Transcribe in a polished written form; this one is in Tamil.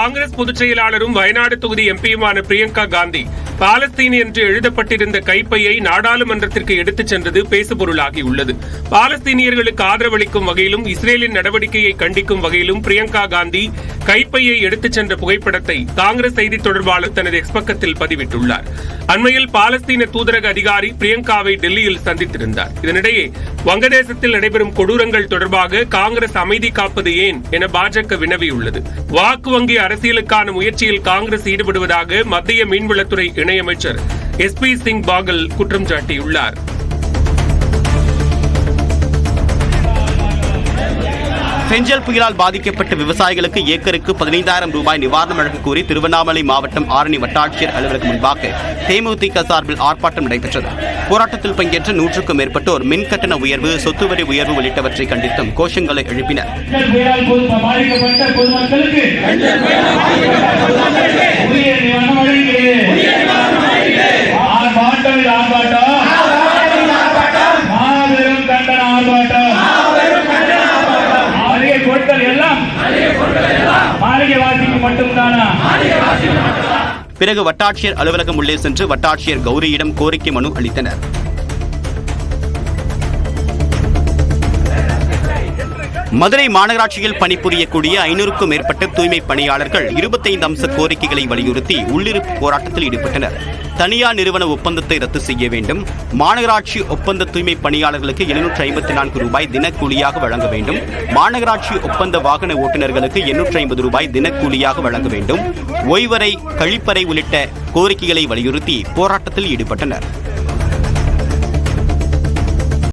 காங்கிரஸ் பொதுச் செயலாளரும் வயநாடு தொகுதி எம்பியுமான பிரியங்கா காந்தி பாலஸ்தீன் என்று எழுதப்பட்டிருந்த கைப்பையை நாடாளுமன்றத்திற்கு எடுத்துச் சென்றது பேசுபொருளாகியுள்ளது. பாலஸ்தீனியர்களுக்கு ஆதரவளிக்கும் வகையிலும் இஸ்ரேலின் நடவடிக்கையை கண்டிக்கும் வகையிலும் பிரியங்கா காந்தி கைப்பையை எடுத்துச் சென்ற புகைப்படத்தை காங்கிரஸ் செய்தி தொடர்பாளர் தனது எக்ஸ் பக்கத்தில் பதிவிட்டுள்ளார். அண்மையில் பாலஸ்தீன தூதரக அதிகாரி பிரியங்காவை டெல்லியில் சந்தித்திருந்தார். இதனிடையே வங்கதேசத்தில் நடைபெறும் கொடூரங்கள் தொடர்பாக காங்கிரஸ் அமைதி காப்பது ஏன் என பாஜக வினவியுள்ளது. வாக்கு வங்கி அரசியலுக்கான முயற்சியில் காங்கிரஸ் ஈடுபடுவதாக மத்திய மீன்வளத்துறை இணையமைச்சர் SP சிங் பாகல் குற்றம் சாட்டியுள்ளார். செஞ்சல் புயலால் பாதிக்கப்பட்ட விவசாயிகளுக்கு ஏக்கருக்கு 15,000 ரூபாய் நிவாரணம் வழங்க கோரி திருவண்ணாமலை மாவட்டம் ஆரணி வட்டாட்சியர் அலுவலகம் முன்பாக தேமுதிக சார்பில் ஆர்ப்பாட்டம் நடைபெற்றது. போராட்டத்தில் பங்கேற்ற 100க்கும் மேற்பட்டோர் மின் கட்டண உயர்வு, சொத்து வரி உயர்வு உள்ளிட்டவற்றை கண்டித்தும் கோஷங்களை எழுப்பினர். பிறகு வட்டாட்சியர் அலுவலகம் உள்ளே சென்று வட்டாட்சியர் கௌரியிடம் கோரிக்கை மனு அளித்தனர். மதுரை மாநகராட்சியில் பணிபுரியக்கூடிய 500க்கும் மேற்பட்ட தூய்மை பணியாளர்கள் 25 அம்ச கோரிக்கைகளை வலியுறுத்தி உள்ளிருப்பு போராட்டத்தில் ஈடுபட்டனர். தனியார் நிறுவன ஒப்பந்தத்தை ரத்து செய்ய வேண்டும், மாநகராட்சி ஒப்பந்த தூய்மை பணியாளர்களுக்கு 754 ரூபாய் தினக்கூலியாக வழங்க வேண்டும், மாநகராட்சி ஒப்பந்த வாகன ஓட்டுநர்களுக்கு 850 ரூபாய் தினக்கூலியாக வழங்க வேண்டும், ஓய்வறை, கழிப்பறை உள்ளிட்ட கோரிக்கைகளை வலியுறுத்தி போராட்டத்தில் ஈடுபட்டனர்.